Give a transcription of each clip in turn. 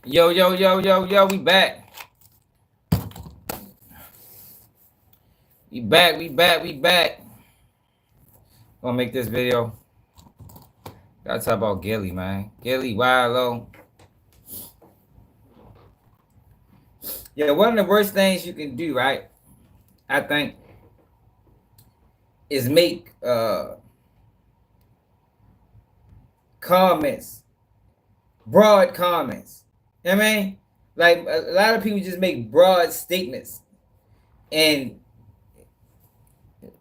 Yo, yo, yo, yo, yo, we back. We back. Gonna make this video. Gotta talk about Gillie, man. Gillie, Walo. Yeah, one of the worst things you can do, right? I think, is make comments, broad comments. You know what I mean? Like a lot of people just make broad statements, and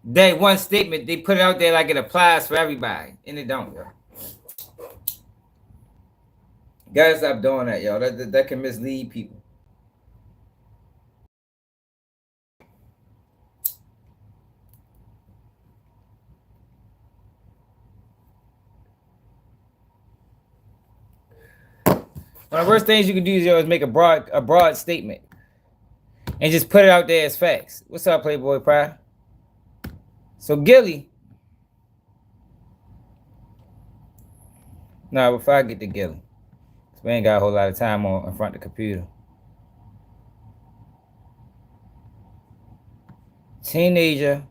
that one statement they put it out there like it applies for everybody, and it don't, yo. Gotta stop doing that, yo. That can mislead people. One of the worst things you can do is make a broad statement and just put it out there as facts. What's up, Playboy Pride? So Gillie. Nah, before I get to Gillie, we ain't got a whole lot of time on in front of the computer. Teenager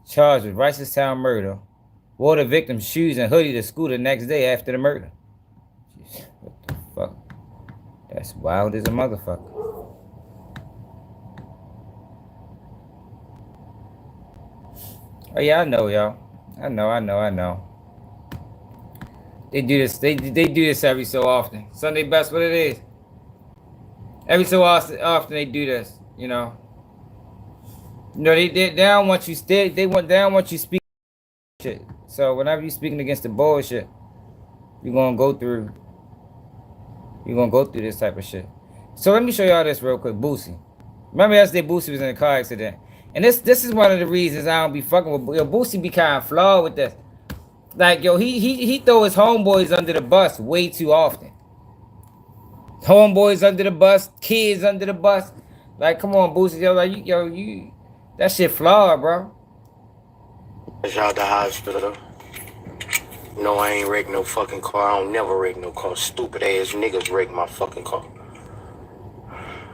charged with Ricestown murder wore the victim's shoes and hoodie to school the next day after the murder. Jeez, what the fuck? That's wild as a motherfucker. Oh yeah, I know, y'all. I know. They do this. They do this every so often. Sunday best, what it is. Every so often they do this. You know. You know they don't want you they don't want you speaking shit. So whenever you speaking against the bullshit, you're gonna go through this type of shit. So let me show y'all this real quick. Boosie. Remember yesterday Boosie was in a car accident. And this is one of the reasons I don't be fucking with Boosie. Be kind of flawed with this. Like, yo, he throw his homeboys under the bus way too often. Homeboys under the bus, kids under the bus. Like, come on, Boosie, yo, like you that shit flawed, bro. Out the hospital. No, I ain't wrecked no fucking car. I don't never wreck no car. Stupid ass niggas wreck my fucking car.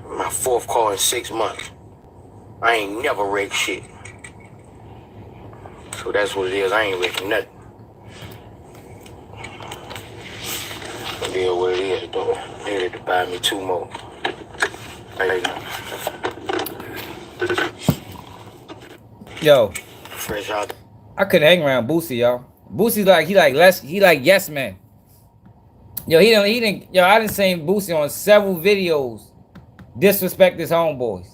My fourth car in 6 months. I ain't never wrecked shit. So that's what it is. I ain't wrecking nothing. It is what it is, though. They had to buy me 2 more. Yo, fresh out. I couldn't hang around Boosie, y'all. Boosie's like he like yes man. Yo, he didn't. Yo, I done seen Boosie on several videos disrespect his homeboys.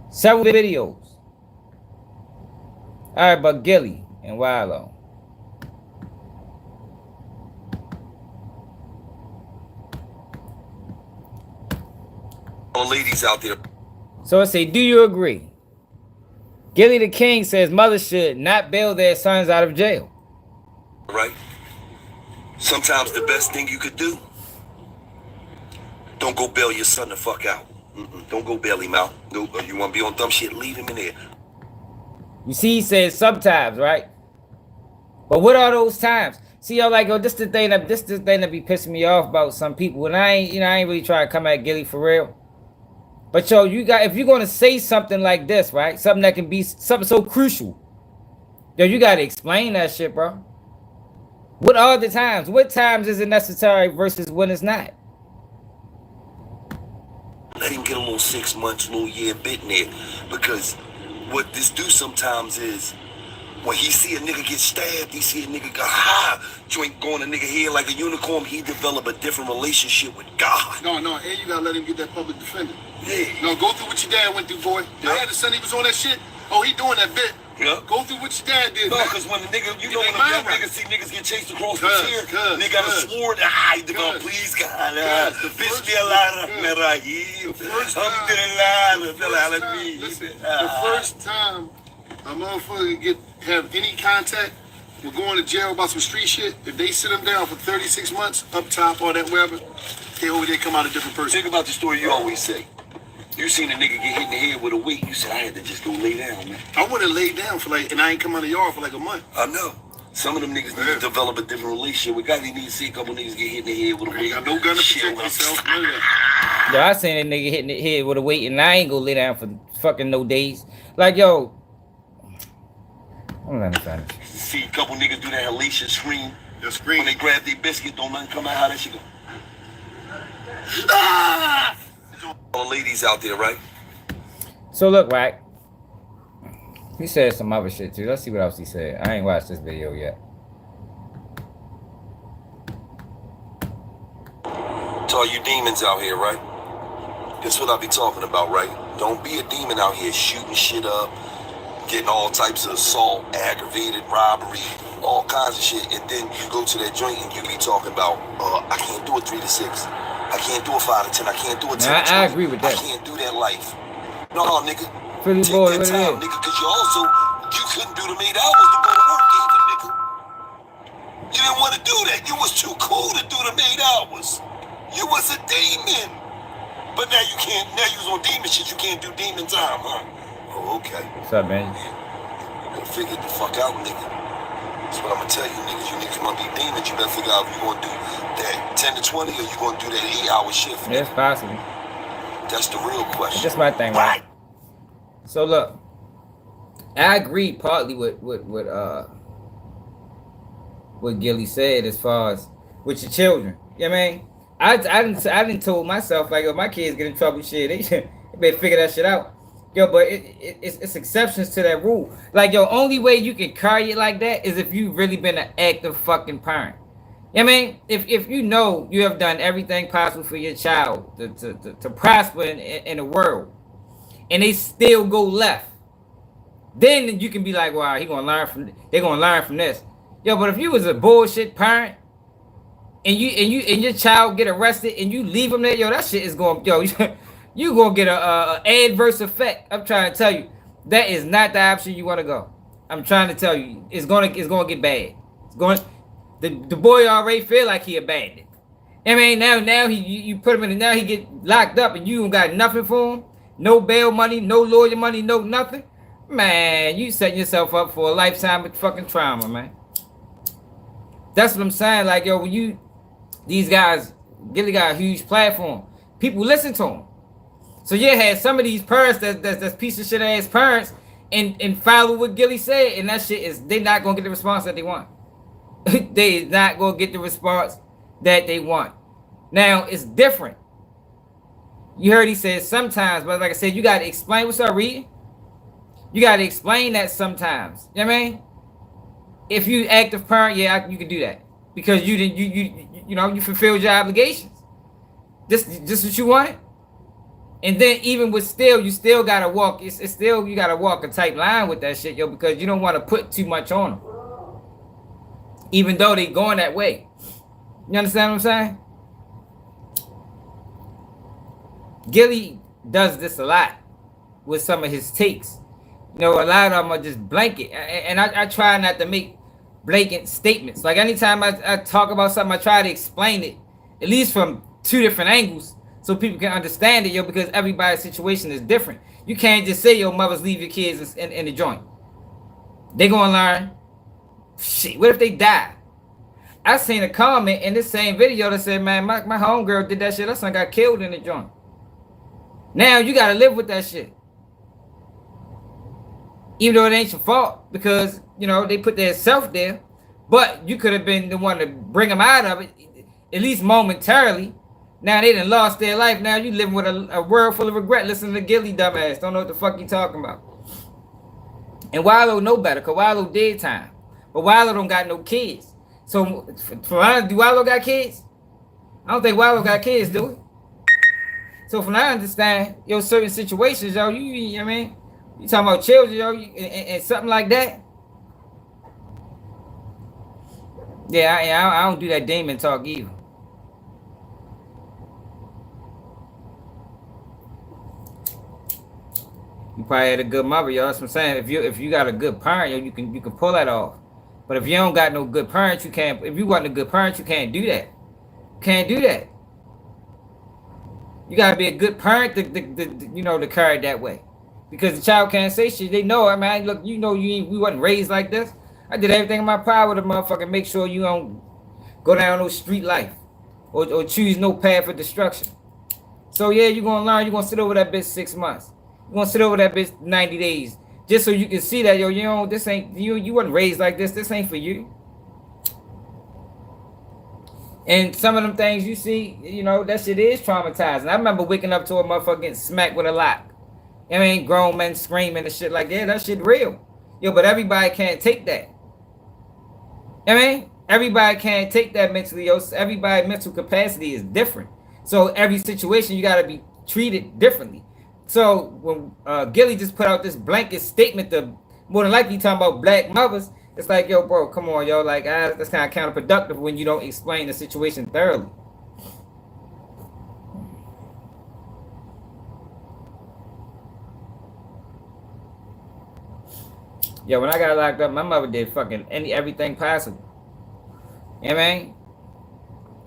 Several videos. All right, but Gillie and Walo. All ladies out there. So I say, do you agree? Gillie the King says mothers should not bail their sons out of jail. Right? Sometimes the best thing you could do, don't go bail your son the fuck out. Don't go bail him out. No, you want to be on dumb shit, leave him in there. You see, he says sometimes, right? But what are those times? See, y'all like, yo, this the thing that be pissing me off about some people. And I ain't really trying to come at Gillie for real. But yo, if you're gonna say something like this, right? Something that can be something so crucial, yo, you gotta explain that shit, bro. What are the times? What times is it necessary versus when it's not? Let him get a little 6 months, little year bit in there. Because what this do sometimes is, when he see a nigga get stabbed, he see a nigga go, joint going a nigga head like a unicorn, he develop a different relationship with God. No, and you gotta let him get that public defender. Yeah. No, go through what your dad went through, boy. Yeah. I had a son, he was on that shit. Oh, he doing that bit. Yeah. Go through what your dad did. No, because when the nigga, you know, when the young niggas see niggas get chased across the chair, they got a sword to hide. They go, please God, bitch be alive, the first time a motherfucker have any contact with going to jail about some street shit, if they sit him down for 36 months, up top or that wherever, they come out a different person. Think about the story you always say. You seen a nigga get hit in the head with a weight. You said, I had to just go lay down, man. I would have laid down for and I ain't come out of the yard for like a month. I know. Some of them niggas need to develop a different relationship. We got to need to see a couple niggas get hit in the head with a weight. Got no gun to protect yourself. None of that. Yo, I seen a nigga hitting the head with a weight, and I ain't gonna lay down for fucking no days. Like, yo, I'm not understanding. See a couple niggas do that halation scream. The scream. When they grab their biscuit, don't nothing come out. How that shit go? Ah! All the ladies out there, right? So look, right? He said some other shit too. Let's see what else he said. I ain't watched this video yet. To all you demons out here, right? That's what I be talking about, right? Don't be a demon out here shooting shit up, getting all types of assault, aggravated robbery, all kinds of shit, and then you go to that joint and you be talking about, I can't do a 3 to 6. I can't do a 5 to 10. I can't do a 10 to 20. I agree with that. I can't do that life. No, nigga. Philly Take boy, that what it time, is? nigga, because you couldn't do them 8 hours to go to work either, nigga. You didn't want to do that. You was too cool to do them 8 hours. You was a demon. But now you can't, now you was on demon shit, you can't do demon time, huh? Oh, okay. What's up, man? You better figure the fuck out, nigga. That's what I'm gonna tell you, niggas. You niggas wanna be demons, you better figure out if you gonna do that 10 to 20 or you gonna do that 8-hour shift. Yeah, it's possible. That's the real question. That's my thing, right? So look, I agree partly with what Gillie said as far as with your children. You know what I mean? I didn't told myself, like, if my kids get in trouble, shit, they better figure that shit out. Yo, but it's exceptions to that rule. Like, yo, only way you can carry it like that is if you really been an active fucking parent. You know what I mean? If you know you have done everything possible for your child to prosper in the world, and they still go left, then you can be like, wow, they're gonna learn from this. Yo, but if you was a bullshit parent, and your child get arrested and you leave them there, yo, that shit is going, yo, you gonna get a adverse effect. I'm trying to tell you, that is not the option you want to go. I'm trying to tell you, it's gonna get bad. It's going, the boy already feel like he abandoned. I mean, now you put him in, now he get locked up and you don't got nothing for him, no bail money, no lawyer money, no nothing. Man, you setting yourself up for a lifetime of fucking trauma, man. That's what I'm saying. Like, yo, when these guys, Gillie got a huge platform. People listen to him. So you had some of these parents that's piece of shit ass parents and follow what Gillie said, and that shit is, they not gonna get the response that they want. They is not gonna get the response that they want. Now it's different. You heard he said sometimes, but like I said, you gotta explain. What's up, Reed? You gotta explain that sometimes. You know what I mean? If you active parent, yeah, you can do that because you fulfilled your obligations. This what you wanted, and then even with you still gotta walk. It's still, you gotta walk a tight line with that shit, yo, because you don't want to put too much on them, even though they going that way. You understand what I'm saying? Gillie does this a lot with some of his takes. You know, a lot of them are just blanket, and I try not to make blanket statements. Like, anytime I talk about something, I try to explain it at least from 2 different angles so people can understand it, yo, because everybody's situation is different. You can't just say, yo, mothers, leave your kids in the joint. They gonna learn. Shit, what if they die? I seen a comment in this same video that said, man, my homegirl did that shit. Her son got killed in the joint. Now you gotta live with that shit. Even though it ain't your fault, because, you know, they put their self there, but you could have been the one to bring them out of it, at least momentarily. Now they done lost their life. Now you living with a world full of regret. Listen to Gillie, dumbass. Don't know what the fuck you talking about. And Walo know better, because Walo did time. But Walo don't got no kids. So, do Walo got kids? I don't think Walo got kids, do we? So from what I understand, yo, certain situations, yo, you know what I mean? You talking about children, yo, and something like that? Yeah, I don't do that demon talk either. You probably had a good mother, yo. That's what I'm saying. If you got a good parent, yo, you can pull that off. But if you don't got no good parents, you can't. If you want a good parent, you can't do that. Can't do that. You gotta be a good parent to carry it that way. Because the child can't say shit. They know, I mean, look, you know, we wasn't raised like this. I did everything in my power to motherfucking make sure you don't go down no street life or choose no path of destruction. So yeah, you're gonna learn. You're gonna sit over that bitch 6 months. You're gonna sit over that bitch 90 days. Just so you can see that, yo, you know, this ain't, you wasn't raised like this. This ain't for you. And some of them things you see, you know, that shit is traumatizing. I remember waking up to a motherfucker getting smacked with a lock. I mean, grown men screaming and shit like that. That shit real. Yo, but everybody can't take that. I mean, everybody can't take that mentally. Yo, everybody's mental capacity is different. So every situation you gotta be treated differently. So when Gillie just put out this blanket statement to more than likely talking about black mothers, it's like, yo, bro, come on, yo, like that's kind of counterproductive when you don't explain the situation thoroughly. Yeah, when I got locked up, my mother did fucking everything possible. You know what I mean?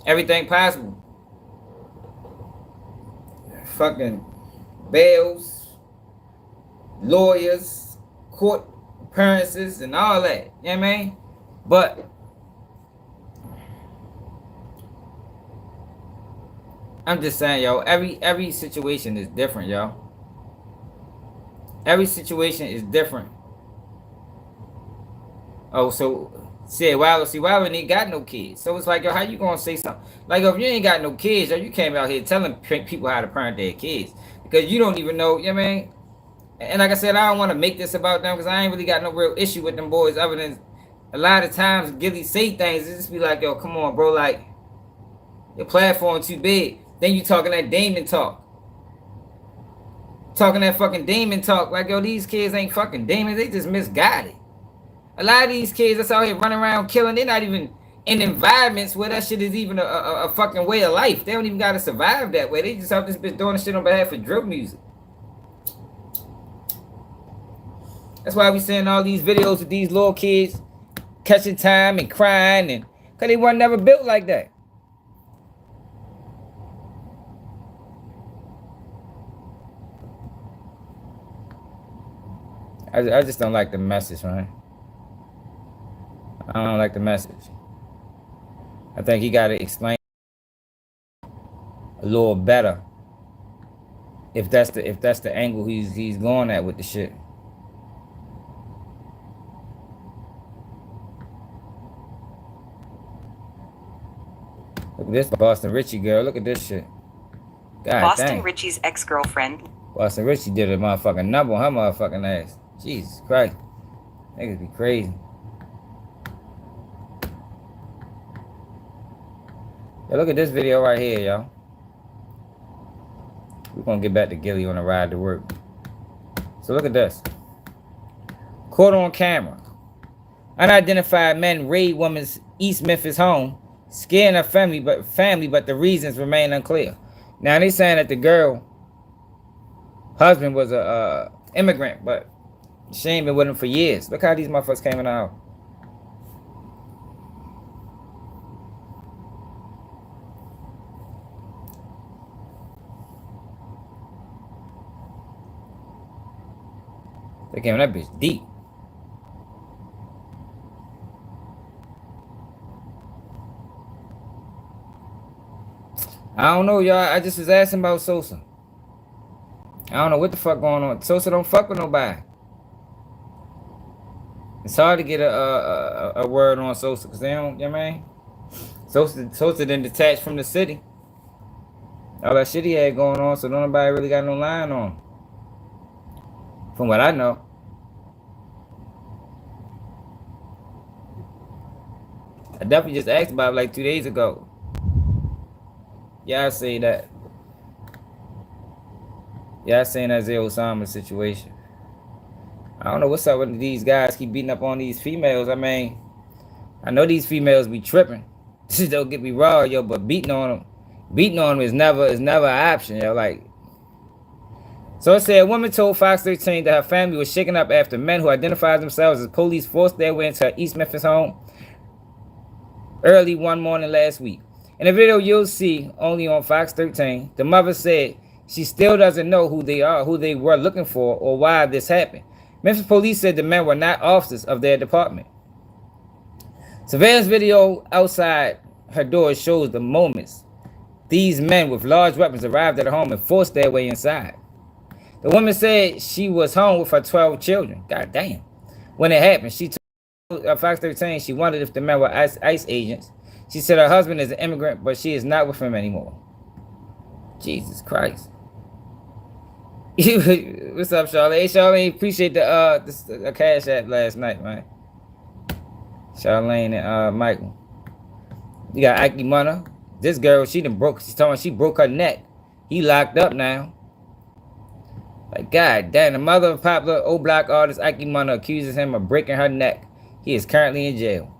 Everything possible. Fucking bails, lawyers, court appearances, and all that. You know what I mean? But I'm just saying, yo, every situation is different, yo. Every situation is different. Oh, so Walo ain't got no kids. So it's like, yo, how you gonna say something? Like, if you ain't got no kids, yo, you came out here telling people how to parent their kids. Because you don't even know, you know what I mean? And like I said, I don't want to make this about them because I ain't really got no real issue with them boys other than a lot of times Gillie say things, it just be like, yo, come on, bro, like, your platform too big. Then you talking that demon talk. Talking that fucking demon talk. Like, yo, these kids ain't fucking demons. They just misguided. A lot of these kids that's out here running around killing, they're not even in environments where that shit is even a fucking way of life. They don't even gotta survive that way. They just out this bitch doing shit on behalf of drill music. That's why we seeing all these videos of these little kids catching time and crying, and cause they weren't never built like that. I just don't like the message, man. I don't like the message. I think he got to explain a little better. If that's the angle he's going at with the shit. Look at this Boston Richie girl. Look at this shit. God Boston dang. Richie's ex-girlfriend. Boston Richie did a motherfucking number on her motherfucking ass. Jesus Christ. Niggas be crazy. Yo, look at this video right here, y'all. We're gonna get back to Gillie on the ride to work. So look at this. Caught on camera. Unidentified men raid woman's East Memphis home, scaring her family, but the reasons remain unclear. Now they saying that the girl husband was a immigrant, but she ain't been with him for years. Look how these motherfuckers came in out. They came in that bitch deep. I don't know, y'all. I just was asking about Sosa. I don't know what the fuck going on. Sosa don't fuck with nobody. It's hard to get a word on Sosa because they don't, you know what I mean? Sosa didn't detach from the city. All that shit he had going on, so nobody really got no line on him. From what I know. I definitely just asked about it like 2 days ago. Yeah, I say that. Yeah, I seen that Zay Osama situation. I don't know what's up with these guys keep beating up on these females. I mean, I know these females be tripping. Don't get me wrong, yo, but beating on them is never an option, yo. Like, so it said a woman told Fox 13 that her family was shaken up after men who identified themselves as police forced their way into her East Memphis home early one morning last week. In a video you'll see only on Fox 13, the mother said she still doesn't know who they are, who they were looking for, or why this happened. Memphis police said the men were not officers of their department. Surveillance video outside her door shows the moments these men with large weapons arrived at her home and forced their way inside. The woman said she was home with her 12 children. God damn. When it happened, she told Fox 13 she wondered if the men were ICE agents. She said her husband is an immigrant, but she is not with him anymore. Jesus Christ. What's up, Charlene? Hey, Charlene, appreciate the cash app last night, man. Charlene and Michael. You got Ike Munna. This girl, she's talking, she broke her neck. He locked up now. Like, God damn, the mother of popular old black artist Ike Munna accuses him of breaking her neck. He is currently in jail.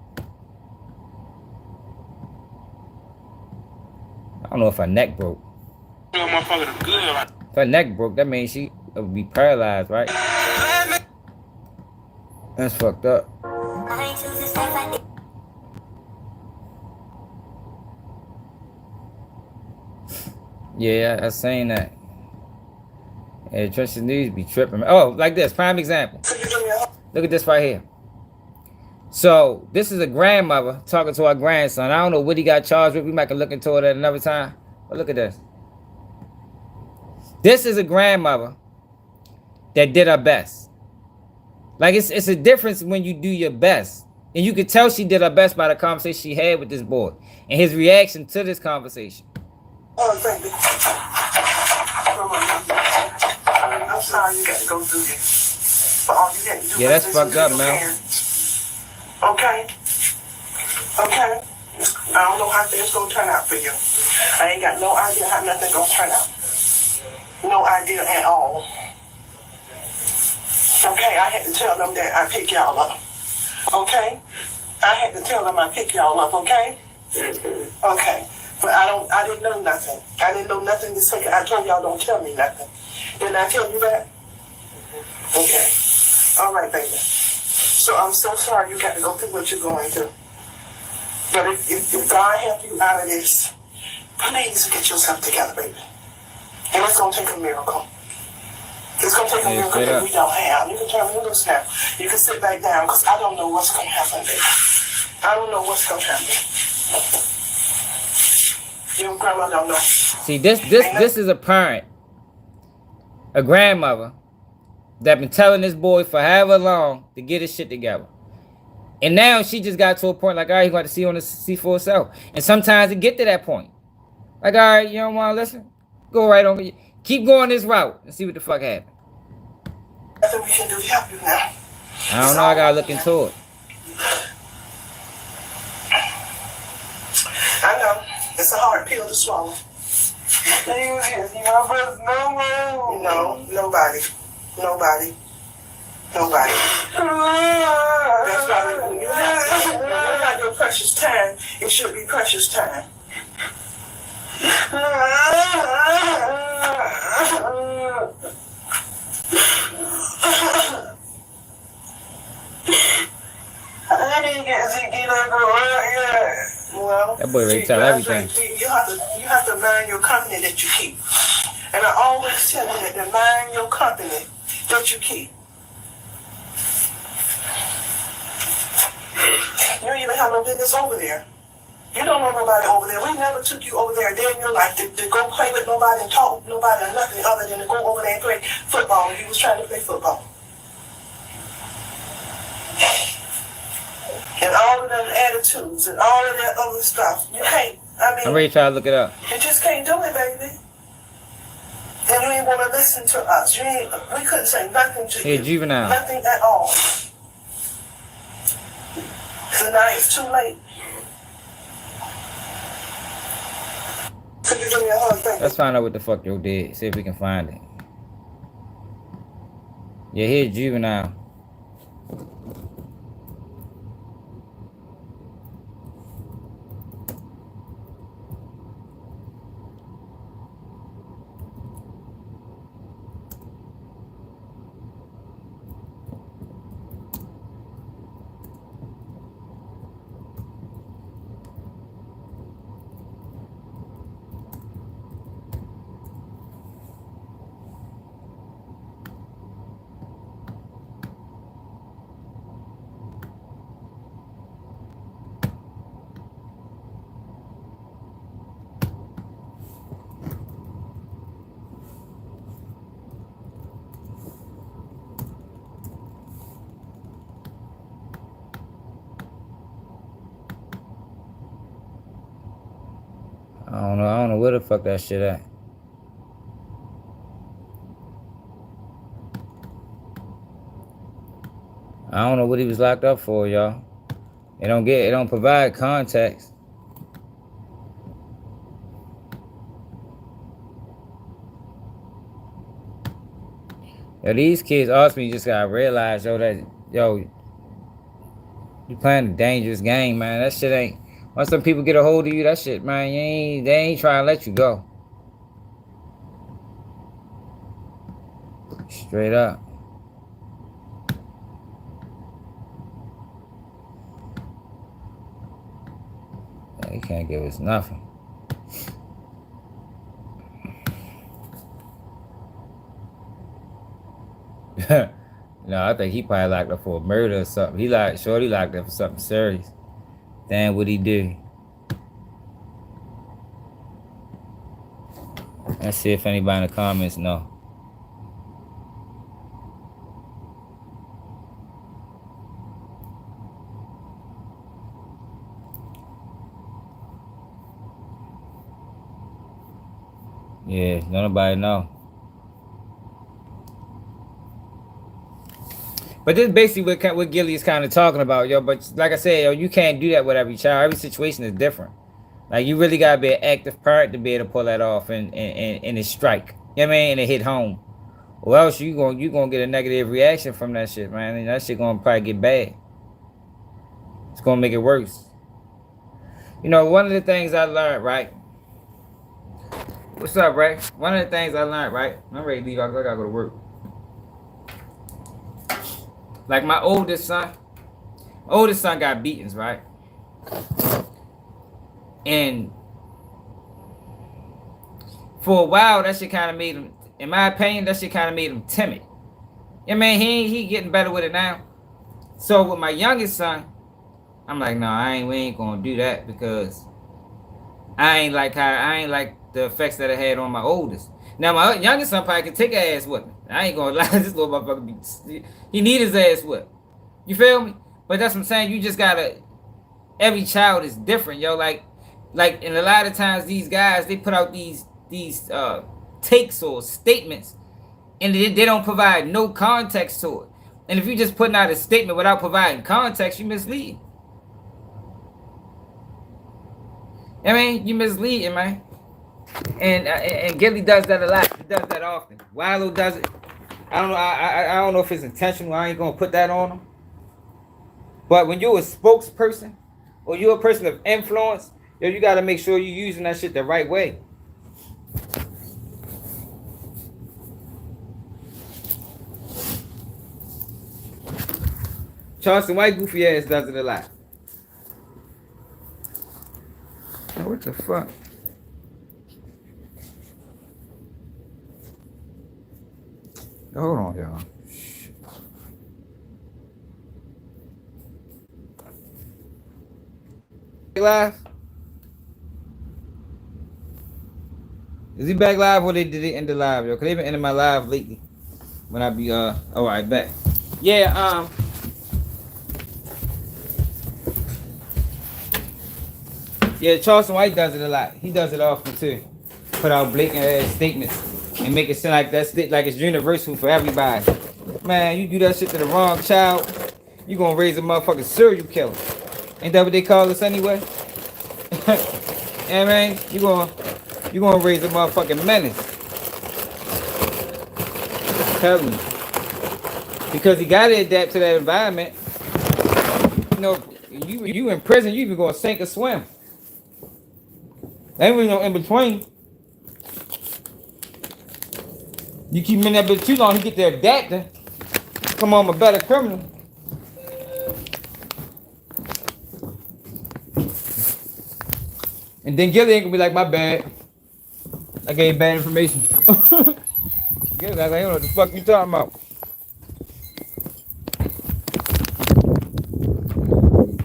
I don't know if her neck broke. If her neck broke, that means she would be paralyzed, right? That's fucked up. Yeah, I seen that. Yeah, Trisha News be tripping. Oh, like this, prime example. Look at this right here. So, this is a grandmother talking to her grandson. I don't know what he got charged with. We might can look into it at another time. But look at this. This is a grandmother that did her best. Like, it's a difference when you do your best. And you could tell she did her best by the conversation she had with this boy. And his reaction to this conversation. Oh, baby. I'm sorry you got to go through this. But all you got to do that's fucked up, man. Okay? Okay? I don't know how things gonna turn out for you. I ain't got no idea how nothing gonna turn out. No idea at all. Okay? I had to tell them that I pick y'all up. Okay? I had to tell them I pick y'all up, okay? Okay. But I didn't know nothing. I didn't know nothing to say. I told y'all don't tell me nothing. Didn't I tell you that? Okay. All right, baby. So I'm so sorry you got to go through what you're going through. But if God help you out of this, please get yourself together, baby. And it's going to take a miracle. It's going to take a miracle that we don't have. You can turn me loose now. You can sit back down because I don't know what's going to happen, baby. I don't know what's going to happen. Your grandma don't know. See, this is a parent, a grandmother, that been telling this boy for however long to get his shit together. And now she just got to a point like, all right, you got to see for herself. And sometimes it get to that point. Like, all right, you don't want to listen? Go right on. Keep going this route and see what the fuck happens. Nothing we can do to help you now. I don't know. I got to look into it. I know. It's a hard pill to swallow. No, nobody. Nobody. That's why when you have your precious time, it should be precious time. I didn't get to get well, that boy ready to tell everything. You have to mind your company that you keep. And I always tell you that to mind your company that you keep. You don't even have no business over there. You don't know nobody over there. We never took you over there a day in your life to go play with nobody and talk with nobody or nothing other than to go over there and play football when you was trying to play football. And all of them attitudes and all of that other stuff. You can't, I'm ready to try to look it up. You just can't do it, baby. And you ain't want to listen to us. We couldn't say nothing to you. Juvenile. Nothing at all. So now it's too late. Could you give me a hug, baby? Let's find out what the fuck yo did. See if we can find it. Yeah, here's Juvenile. know where the fuck that shit at. I don't know what he was locked up for, y'all. It don't provide context. Yo, these kids ultimately just gotta realize, yo, that you playing a dangerous game, man. That shit ain't. Once some people get a hold of you, that shit, man, they ain't trying to let you go. Straight up. He can't give us nothing. No, I think he probably locked up for a murder or something. Shorty locked up for something serious. Damn, what he do? Let's see if anybody in the comments know. Yeah, nobody know. But this is basically what Gillie is kind of talking about, yo. But like I said, yo, you can't do that with every child. Every situation is different. Like, you really gotta be an active parent to be able to pull that off and it strike. You know what I mean? And it hit home. Or else you gonna get a negative reaction from that shit, man. And that shit gonna probably get bad. It's gonna make it worse. You know, one of the things I learned, right? What's up, Ray? One of the things I learned, right? I'm ready to leave. I gotta go to work. Like my oldest son got beatings, right? And for a while, that shit kind of made him, in my opinion, that shit kind of made him timid. Yeah, man, he getting better with it now. So with my youngest son, I'm like, no, we ain't gonna do that, because I ain't like the effects that it had on my oldest. Now my youngest son probably can take an ass whipping. I ain't gonna lie, this little motherfucker he need his ass whipped. You feel me? But that's what I'm saying. You just gotta. Every child is different, yo. Like, and a lot of times these guys, they put out these takes or statements, and they don't provide no context to it. And if you just putting out a statement without providing context, you mislead. I mean, you misleading, man. And Gillie does that a lot. He does that often. Walo does it. I don't know if it's intentional. I ain't gonna put that on him. But when you're a spokesperson or you're a person of influence, yo, you gotta make sure you're using that shit the right way. Charleston White goofy ass does it a lot. Oh, what the fuck? Hold on, y'all. Live? Is he back live, or did they end the live, yo? Cause they've been ending my live lately. When I be alright, back. Yeah, yeah, Charleston White does it a lot. He does it often too. Put out blatant ass statements and make it sound like like it's universal for everybody. Man, you do that shit to the wrong child, you gonna raise a motherfucking serial killer. Ain't that what they call us anyway? Yeah, man, you gonna raise a motherfucking menace. Tell me. Because he gotta adapt to that environment. You know, you in prison, you even gonna sink or swim. Ain't really no in between. You keep him in that bitch too long, he get there adapting. Come on, I'm a better criminal. And then Gillie ain't gonna be like, my bad. I gave bad information. Gillie like, I don't know what the fuck you talking about.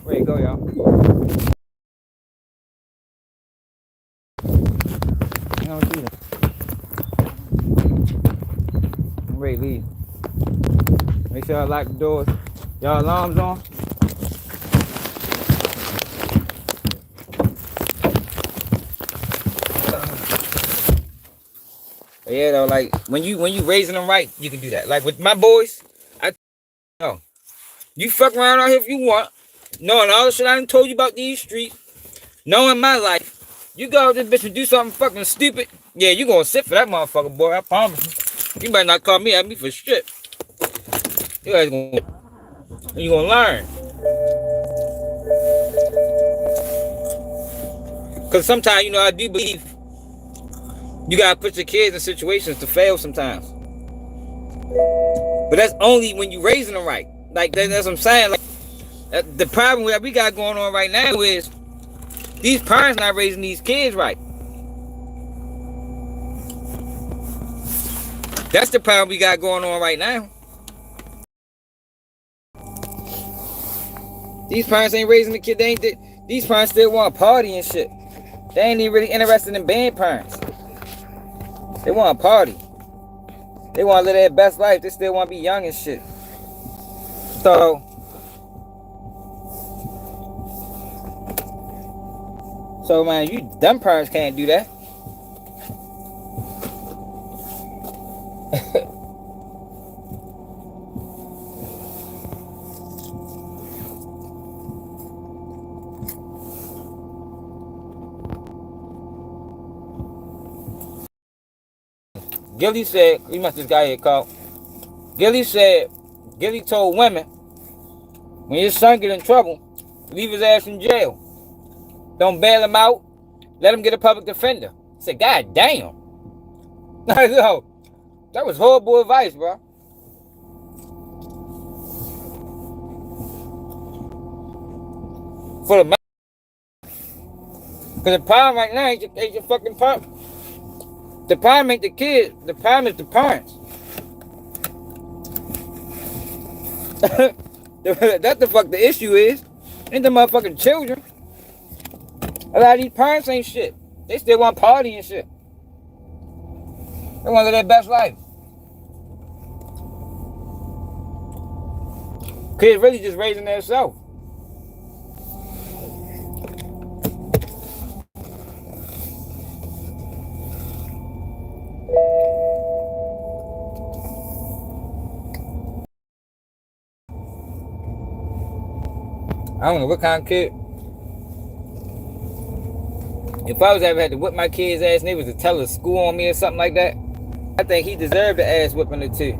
Where you go, y'all? I don't see them. I'm ready to leave. Make sure I lock the doors. Y'all alarms on? Yeah, though, like when you raising them right, you can do that. Like with my boys, I know you fuck around out here if you want, knowing all the shit I done told you about these streets, knowing my life. You go out this bitch and do something fucking stupid. Yeah, you gonna sit for that motherfucker, boy. I promise you. You better not call me at me for shit. You guys gonna learn. Cause sometimes, you know, I do believe you gotta put your kids in situations to fail sometimes. But that's only when you raising them right. Like that's what I'm saying. Like the problem that we got going on right now is these parents not raising these kids right. That's the problem we got going on right now. These parents ain't raising the kid. These parents still want to party and shit. They ain't even really interested in being parents. They want to party. They want to live their best life. They still want to be young and shit. So man, you dumb parents can't do that. Gillie said, we must this guy here called. Gillie said, Gillie told women, when your son get in trouble, leave his ass in jail. Don't bail him out. Let him get a public defender. I said, God damn. Yo, that was horrible advice, bro. For the man. Because the problem right now ain't your fucking problem. The problem ain't the kids. The problem is the parents. That's the fuck the issue is. Ain't the motherfucking children. A lot of these parents ain't shit. They still want party and shit. They want to live their best life. Kids really just raising themselves. I don't know what kind of kid. If I was ever had to whip my kid's ass and they was to tell a school on me or something like that, I think he deserved the ass whipping or two.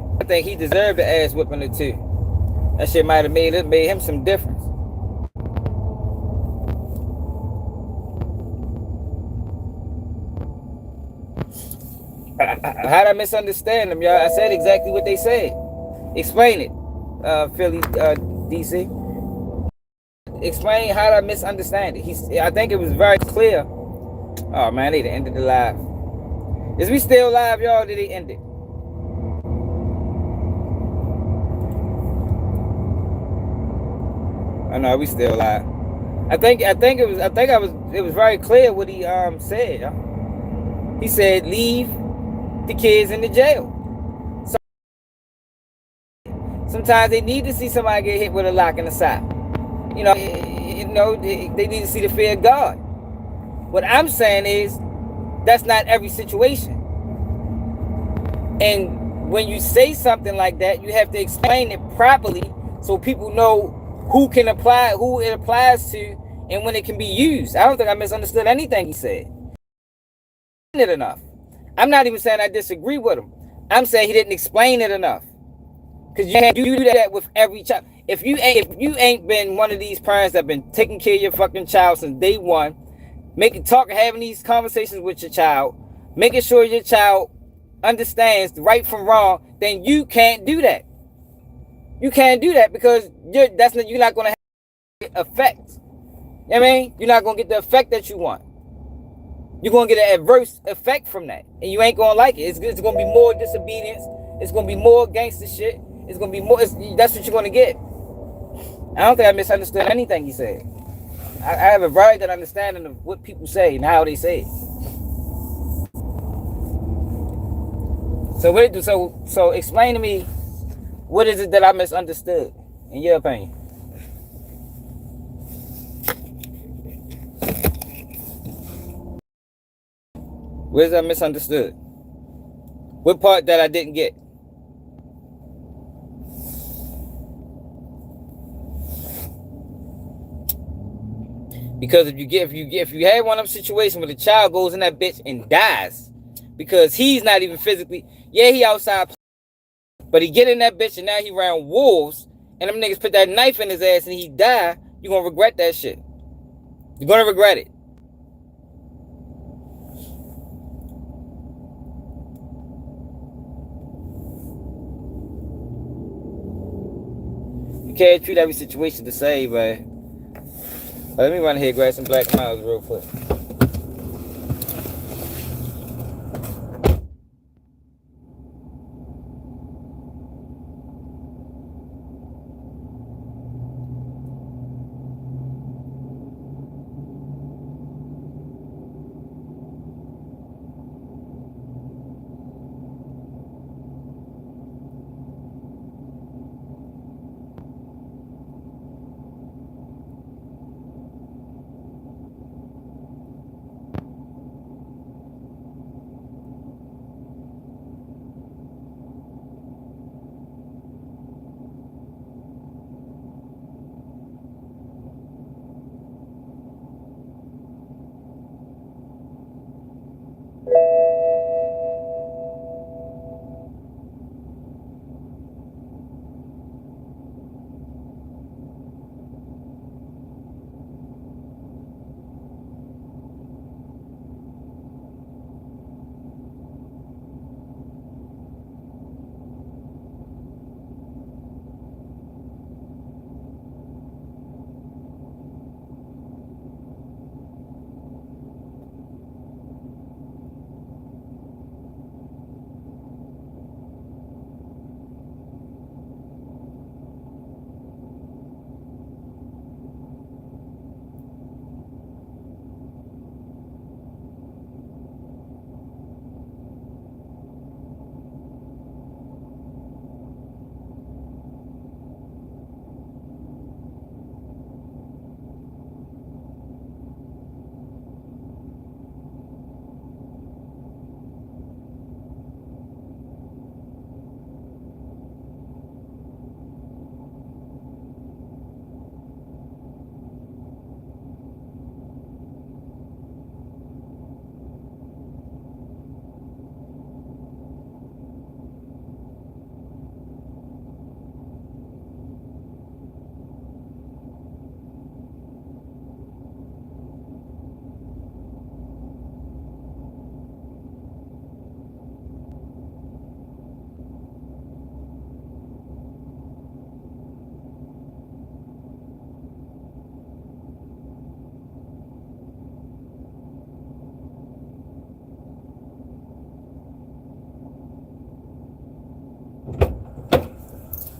That shit might have made him some difference. How'd I misunderstand them, y'all? I said exactly what they said. Explain it, Philly, DC. Explain how I misunderstand it. I think it was very clear. Oh man, they ended the live. Is we still live, y'all? Or did they end it? Oh no, we still live. It was very clear what he said. Y'all. He said leave the kids in the jail. So, sometimes they need to see somebody get hit with a lock in the side. You know, they need to see the fear of God. What I'm saying is, that's not every situation. And when you say something like that, you have to explain it properly so people know who it applies to, and when it can be used. I don't think I misunderstood anything he said. It enough. I'm not even saying I disagree with him. I'm saying he didn't explain it enough. Because you can't do that with every child. If you ain't been one of these parents that been taking care of your fucking child since day one, having these conversations with your child, making sure your child understands right from wrong, then you can't do that. You can't do that because you're not going to have effect. You know what I mean? You're not going to get the effect that you want. You're going to get an adverse effect from that. And you ain't going to like it. It's going to be more disobedience. It's going to be more gangster shit. It's going to be more. That's what you're going to get. I don't think I misunderstood anything he said. I have a very good understanding of what people say and how they say it. So explain to me, what is it that I misunderstood, in your opinion? What is that misunderstood? What part that I didn't get? Because if you had one of them situations where the child goes in that bitch and dies because he's not even physically, yeah, he outside, but he get in that bitch and now he around wolves and them niggas put that knife in his ass and he die, you're gonna regret that shit. You're gonna regret it. You can't treat every situation the same, man. Let me run here and grab some Black Miles real quick.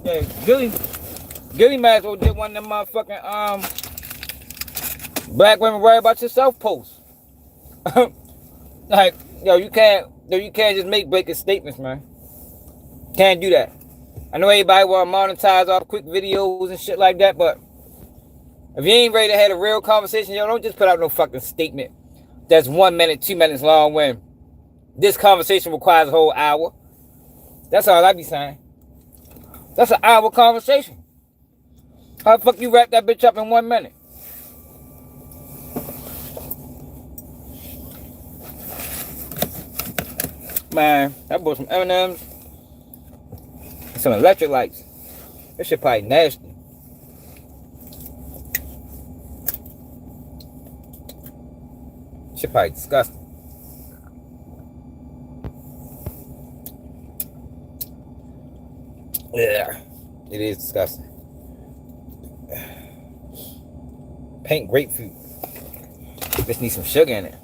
Yeah, Gillie might as well did one of them motherfucking black women worry about yourself posts. Like, you can't just make blanket statements, man. Can't do that. I know everybody want to monetize off quick videos and shit like that, but if you ain't ready to have a real conversation, don't just put out no fucking statement that's 1 minute, 2 minutes long when this conversation requires a whole hour. That's all I be saying. That's an hour conversation. How the fuck you wrap that bitch up in 1 minute? Man, I bought some M&M's and some electric lights. This shit probably nasty. Shit probably disgusting. Yeah, it is disgusting. Pink grapefruit. Just need some sugar in it.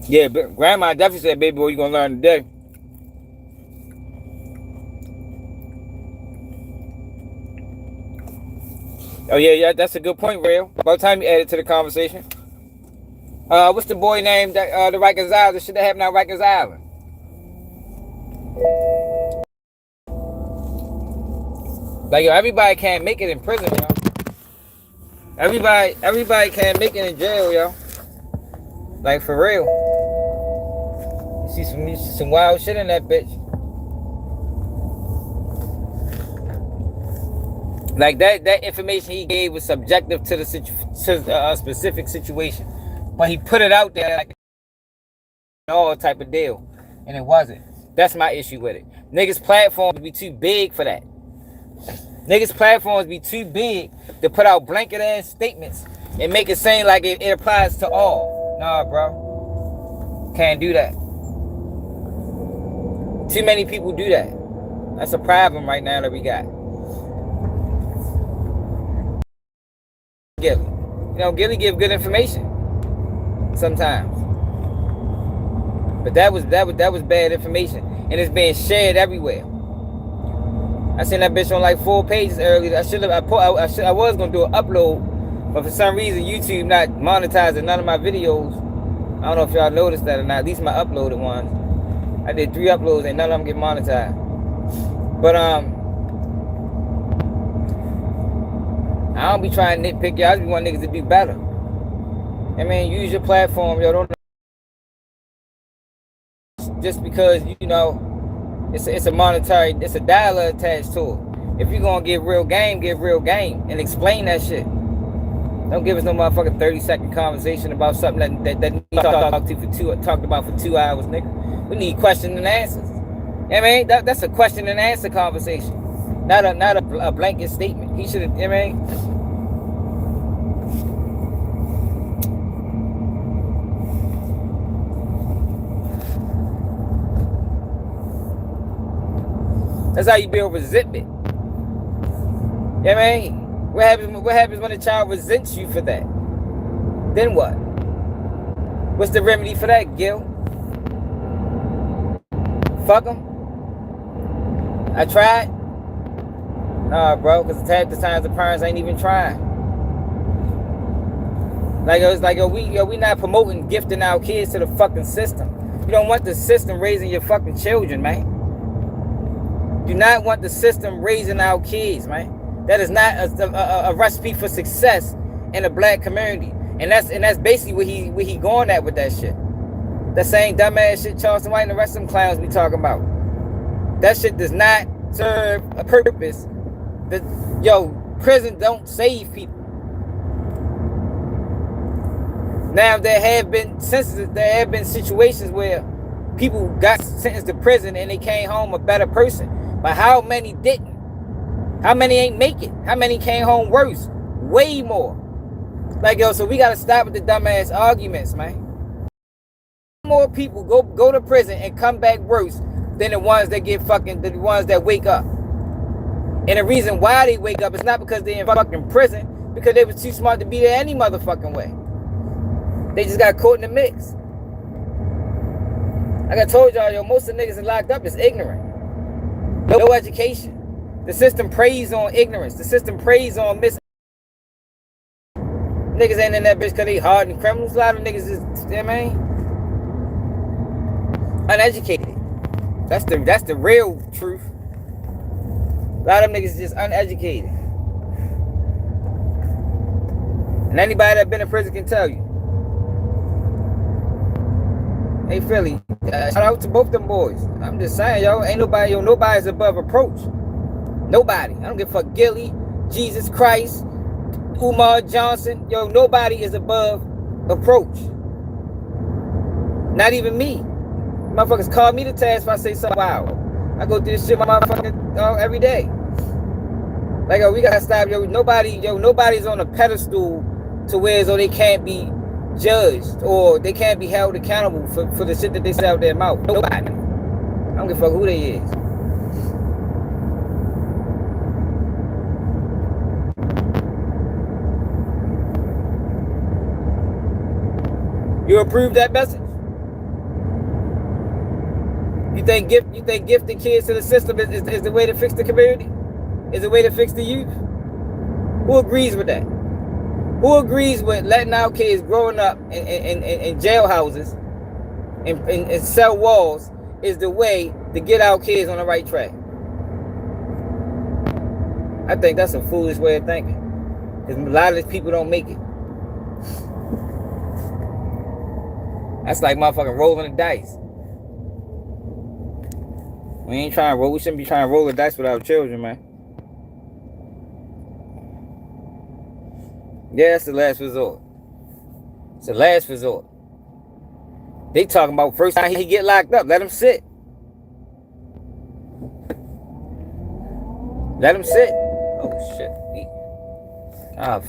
Yeah, but Grandma definitely said, baby boy, you gonna learn today. Oh yeah, that's a good point, Rail. By the time you add it to the conversation. What's the boy name that the Rikers Island? This shit that happened on Rikers Island. Like, everybody can't make it in prison, yo. Everybody can't make it in jail, yo. Like for real. You see some wild shit in that bitch. Like that information he gave was subjective to the specific situation, but he put it out there like all type of deal, and it wasn't. That's my issue with it. Niggas' platforms be too big for that. Niggas' platforms be too big to put out blanket ass statements and make it seem like it applies to all. Nah, bro, can't do that. Too many people do that. That's a problem right now that we got. Gillie. You know, Gillie give good information sometimes. But that was bad information. And it's being shared everywhere. I seen that bitch on like 4 pages earlier. I was gonna do an upload, but for some reason YouTube not monetizing none of my videos. I don't know if y'all noticed that or not, at least my uploaded ones. I did 3 uploads and none of them get monetized. But I don't be trying to nitpick y'all. I just want niggas to do better. I mean, use your platform, yo. Don't just because you know it's a monetary, it's a dollar attached to it. If you're gonna give real game and explain that shit. Don't give us no motherfucking 30-second conversation about something that we talked about for 2 hours, nigga. We need questions and answers. I mean, that's a question and answer conversation. Not a blanket statement. He should have, I mean. That's how you build resentment. You know what I mean? What happens when a child resents you for that? Then what? What's the remedy for that, Gil? Fuck them? I tried? Nah, bro, because half the times the parents ain't even trying. Like, it was like, we not promoting gifting our kids to the fucking system. You don't want the system raising your fucking children, man. Do not want the system raising our kids, man. That is not a recipe for success in the black community. And that's basically where he going at with that shit. That same dumbass shit Charleston White and the rest of them clowns we talking about. That shit does not serve a purpose. Prison don't save people. Now there have been situations where people got sentenced to prison and they came home a better person. But how many didn't? How many ain't make it? How many came home worse? Way more. Like, so we gotta stop with the dumbass arguments, man. More people go to prison and come back worse than the ones that wake up. And the reason why they wake up is not because they're in fucking prison, because they was too smart to be there any motherfucking way. They just got caught in the mix. Like I told y'all, most of the niggas that locked up is ignorant. No education. The system preys on ignorance. The system preys on niggas ain't in that bitch because they hardened criminals. A lot of niggas is, you know what I mean? Uneducated. That's the real truth. A lot of them niggas just uneducated. And anybody that been in prison can tell you. Hey Philly, shout out to both them boys. I'm just saying, ain't nobody's above approach. Nobody. I don't give a fuck. Gillie, Jesus Christ, Umar Johnson. Nobody is above approach. Not even me. Motherfuckers call me to task if I say something wild. I go through this shit my motherfucking every day. Like, we gotta stop. Nobody's on a pedestal to where they can't be judged or they can't be held accountable for the shit that they say out their mouth. Nobody. I don't give a fuck who they is. You approve that message? You think gifting kids to the system is the way to fix the community? Is the way to fix the youth? Who agrees with that? Who agrees with letting our kids growing up in jailhouses and cell walls is the way to get our kids on the right track? I think that's a foolish way of thinking. Because a lot of these people don't make it. That's like motherfucking rolling the dice. We ain't trying to roll. We shouldn't be trying to roll the dice with our children, man. Yeah, it's the last resort. It's the last resort. They talking about first time he get locked up. Let him sit. Let him sit. Oh shit.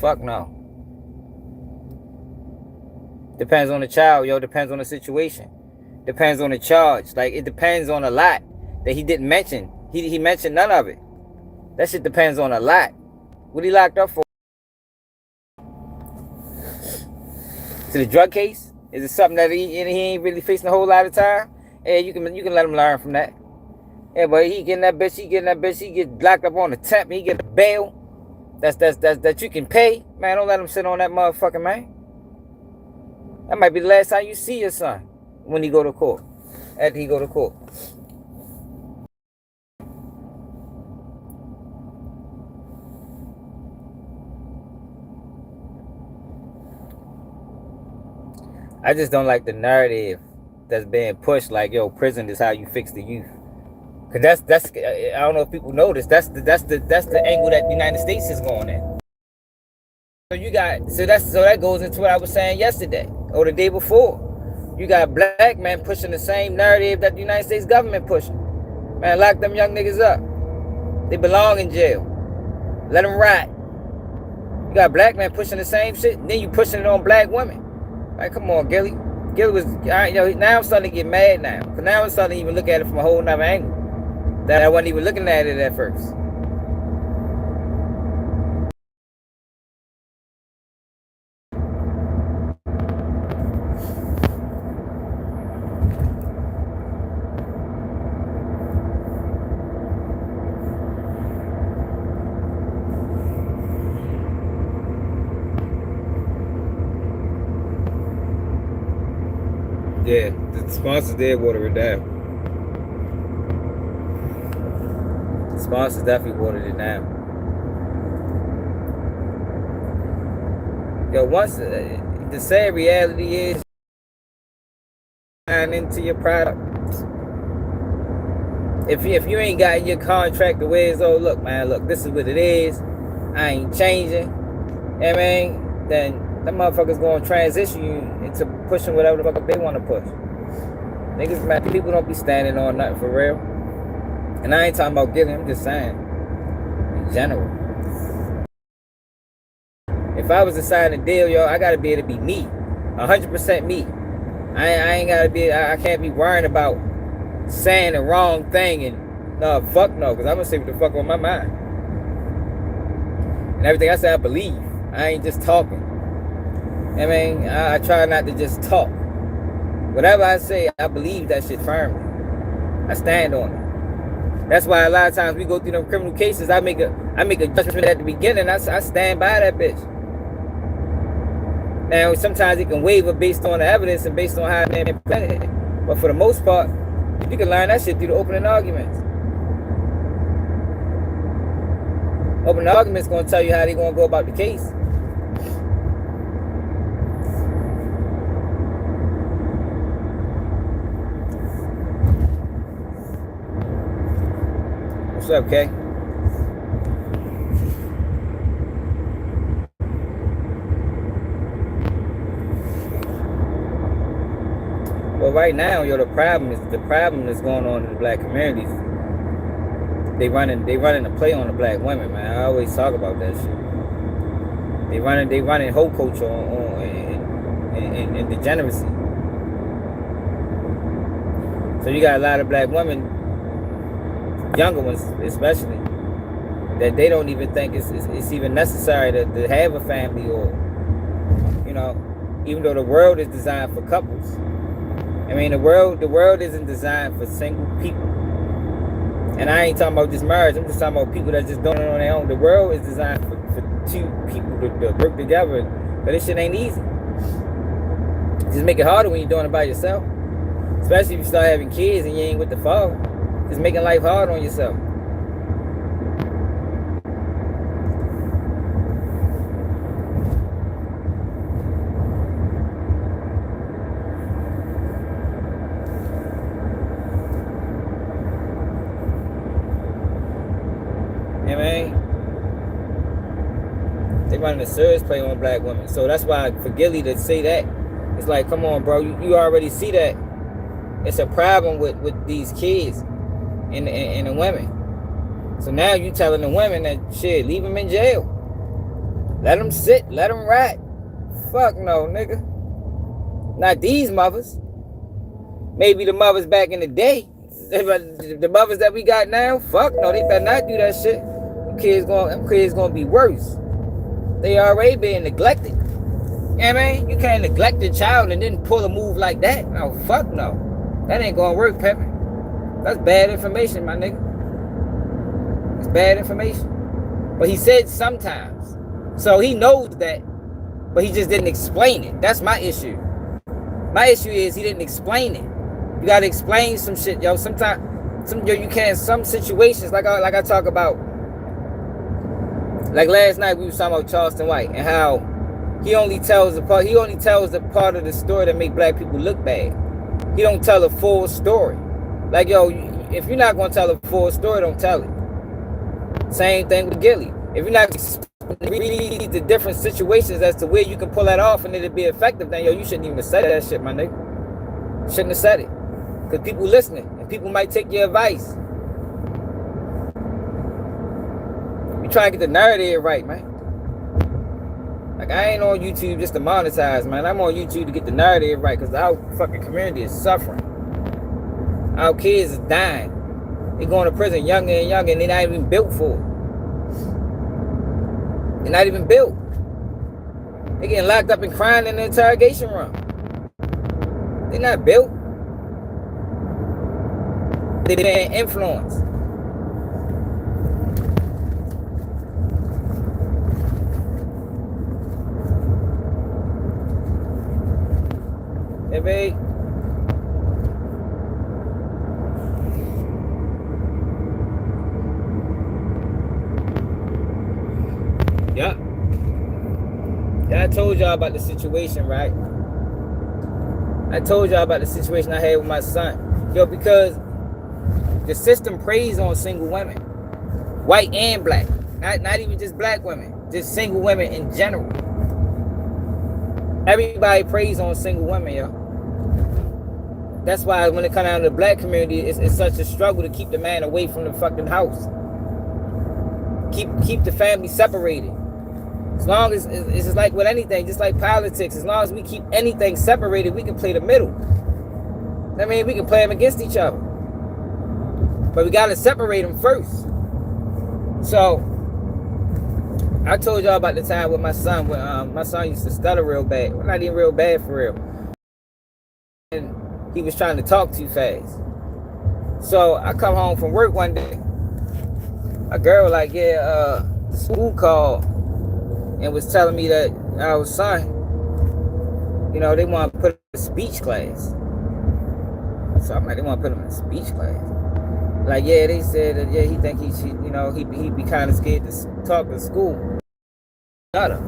Fuck no. Depends on the child, yo. Depends on the situation. Depends on the charge. Like, it depends on a lot that he didn't mention. He mentioned none of it. That shit depends on a lot. What he locked up for? To the drug case? Is it something that he ain't really facing a whole lot of time? Yeah, you can let him learn from that. Yeah, but he getting that bitch. He get locked up on the temp. He get a bail. That you can pay. Man, don't let him sit on that motherfucker, man. That might be the last time you see your son when he go to court. After he go to court. I just don't like the narrative that's being pushed like, yo, prison is how you fix the youth. Cause that's I don't know if people know this. That's the angle that the United States is going in. So that goes into what I was saying yesterday or the day before. You got black men pushing the same narrative that the United States government pushing. Man, lock them young niggas up. They belong in jail. Let them rot. You got black men pushing the same shit, and then you pushing it on black women. Like, come on, Gillie. Gillie was, now I'm starting to get mad now. Because now I'm starting to even look at it from a whole nother angle. That I wasn't even looking at it at first. Yeah, the sponsors did water it down. The sponsors definitely watered it down. Yo, once the sad reality is, sign into your product. If you ain't got your contract the way it's, oh look, man, look, this is what it is. I ain't changing. You know what I mean? Then that motherfucker's gonna transition you into pushing whatever the fuck they want to push. Niggas, man, people don't be standing on nothing for real. And I ain't talking about Gillie, I'm just saying, in general. If I was to sign a deal, yo, I gotta be able to be me, 100% me. I ain't gotta be. I can't be worrying about saying the wrong thing and no, fuck no, because I'm gonna say what the fuck on my mind. And everything I say, I believe. I ain't just talking. I mean, I try not to just talk. Whatever I say, I believe that shit firmly. I stand on it. That's why a lot of times we go through them criminal cases, I make a judgment at the beginning. I stand by that bitch. Now, sometimes it can waver based on the evidence and based on how they presented it. But for the most part, you can learn that shit through the opening arguments. Opening arguments gonna tell you how they gonna go about the case. What's up, Kay? Well, right now, yo, the problem is going on in the black communities. They running a play on the black women, man. I always talk about that shit. They running hoe culture and degeneracy. So you got a lot of black women, younger ones especially, that they don't even think it's even necessary to have a family, or, you know, even though the world is designed for couples. I mean, the world isn't designed for single people. And I ain't talking about just marriage. I'm just talking about people that just doing it on their own. The world is designed for two people to work together. But this shit ain't easy. Just make it harder when you're doing it by yourself. Especially if you start having kids and you ain't with the father. Just making life hard on yourself. They running a serious play on black women. So that's why for Gillie to say that, it's like, come on, bro. You already see that it's a problem with these kids and the women. So now you telling the women that shit, leave them in jail. Let them sit, let them rot. Fuck no, nigga. Not these mothers. Maybe the mothers back in the day. The mothers that we got now, fuck no, they better not do that shit. Them kids gonna be worse. They already being neglected. You know what I mean? You can't neglect a child and then pull a move like that. No, fuck no. That ain't gonna work, Pepper. That's bad information, my nigga. It's bad information. But he said sometimes. So he knows that, but he just didn't explain it. That's my issue. My issue is he didn't explain it. You gotta explain some shit, yo. Sometimes, you can't. Some situations, like I talk about. Like last night, we was talking about Charleston White and how he only tells the part. He only tells the part of the story that make black people look bad. He don't tell a full story. Like, yo, if you're not gonna tell a full story, don't tell it. Same thing with Gillie. If you're not read the different situations as to where you can pull that off and it'll be effective, then yo, you shouldn't even have said that shit, my nigga. Shouldn't have said it. Because people listening and people might take your advice. You try to get the narrative right, man. Like, I ain't on YouTube just to monetize, man. I'm on YouTube to get the narrative right because our fucking community is suffering. Our kids is dying. They going to prison younger and younger and they're not even built for it. They're not even built. They getting locked up and crying in the interrogation room. They're not built. They're being influenced. Hey, babe. Yeah. Yeah, I told y'all about the situation, right? I told y'all about the situation I had with my son. Yo, because the system preys on single women. White and black. Not even just black women. Just single women in general. Everybody preys on single women, yo. That's why when it comes down to the black community, it's such a struggle to keep the man away from the fucking house. Keep the family separated. As long as it's just like with anything, just like politics, as long as we keep anything separated, we can play the middle. I mean, we can play them against each other. But we gotta separate them first. So, I told y'all about the time with my son, when my son used to stutter real bad. Well, not even real bad for real. And he was trying to talk too fast. So, I come home from work one day. A girl like, the school called and was telling me that our son, you know, they want to put him in a speech class. So I'm like, they want to put him in a speech class. Like, yeah, they said that, yeah, he think he should, you know, he'd be kind of scared to talk to school. Shut up.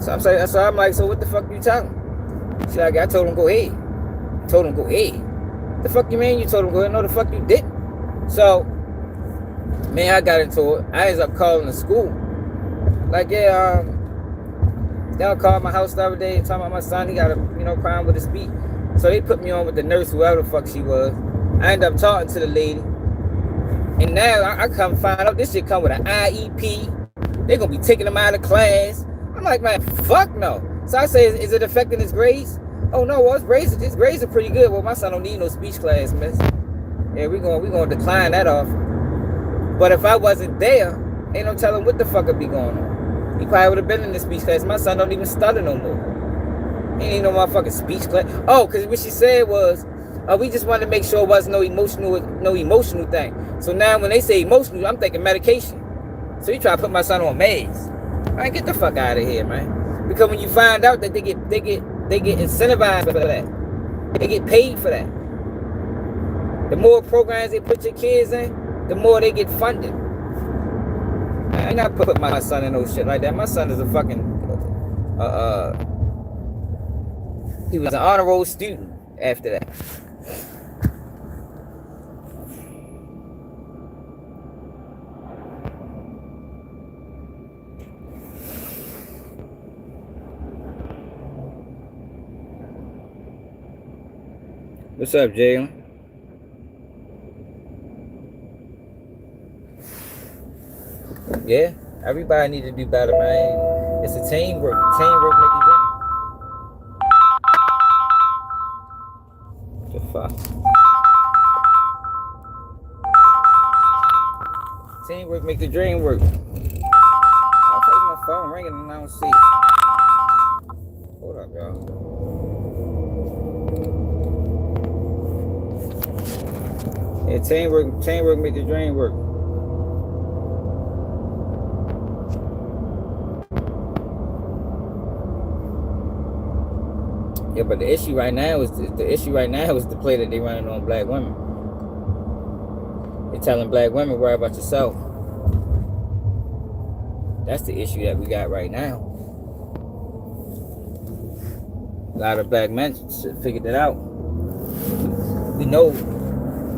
So I'm like, so what the fuck you telling him? She's like, I told him go ahead. I told him go ahead. The fuck you mean you told him go ahead? No, the fuck you didn't. So, man, I got into it. I ended up calling the school. Like, yeah, y'all called my house the other day and talking about my son. He got a, you know, crying with his feet. So they put me on with the nurse, whoever the fuck she was. I ended up talking to the lady. And now I come find out this shit come with an IEP. They're going to be taking him out of class. I'm like, man, fuck no. So I say, is it affecting his grades? Oh, no, well, his grades are pretty good. Well, my son don't need no speech class, miss. Yeah, we gonna decline that off. But if I wasn't there, ain't no telling what the fuck would be going on. He probably would have been in the speech class. My son don't even stutter no more. He ain't no motherfucking speech class. Oh, because what she said was, we just wanted to make sure it wasn't no emotional thing. So now when they say emotional, I'm thinking medication. So you try to put my son on meds. Man, get the fuck out of here, man. Because when you find out that they get incentivized for that, they get paid for that. The more programs they put your kids in, the more they get funded. I ain't not put my son in no shit like that. My son is a fucking he was an honor roll student after that. What's up, Jalen? Yeah, everybody need to do better, man. It's a teamwork. Teamwork make you win. The fuck? Teamwork make the dream work. I'm taking my phone ringing and I don't see it. Hold up, y'all. Yeah, teamwork make the dream work. Yeah, but the issue right now is the play that they running on black women. They're telling black women, worry about yourself. That's the issue that we got right now. A lot of black men should figure that out.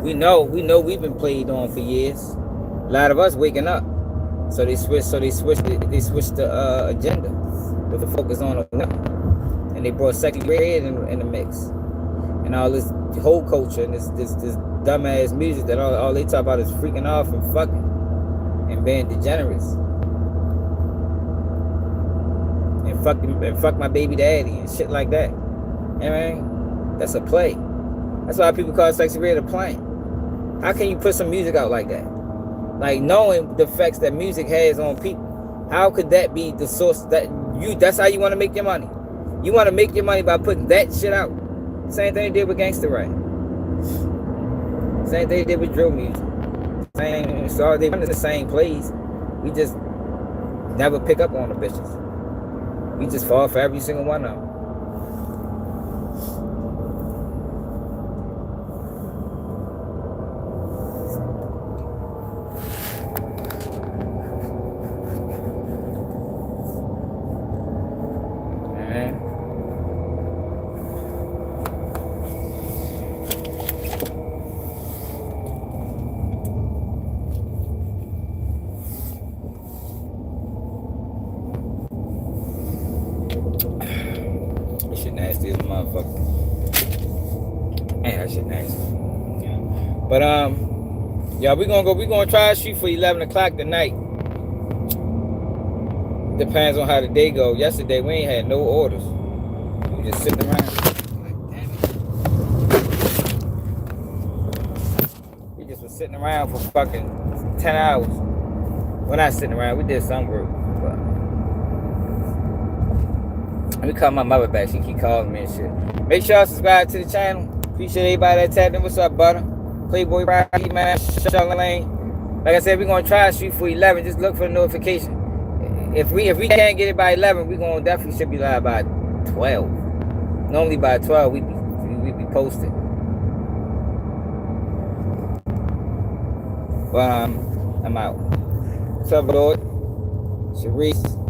We know we've been played on for years. A lot of us waking up. So they switched the agenda with the focus on the women. And they brought second grade in the mix. And all this whole culture and this dumbass music that all they talk about is freaking off and fucking and being degenerates. And fuck my baby daddy and shit like that. You know what I mean? That's a play. That's why people call Sexy Red a plant. How can you put some music out like that? Like knowing the effects that music has on people. How could that be the source that's how you want to make your money? You want to make your money by putting that shit out. Same thing they did with gangster rap. Same thing they did with drill music. So they run the same plays. We just never pick up on the bitches. We just fall for every single one of them. Nasty as a motherfucker. Man, that shit nasty. But yeah, we gonna try to shoot for 11 o'clock tonight. Depends on how the day go. Yesterday we ain't had no orders. We just sitting around. We just was sitting around for fucking 10 hours. We're not sitting around, we did some work. Let me call my mother back. She keep calling me and shit. Make sure y'all subscribe to the channel. Appreciate everybody that tapped in. What's up, butter? Playboy Rocky, man. Charlene. Like I said, we're gonna try to shoot for 11. Just look for the notification. If we can't get it by 11, we gonna definitely should be live by 12. Normally by 12 we be posted. But I'm out. What's up, Lord? Sharice.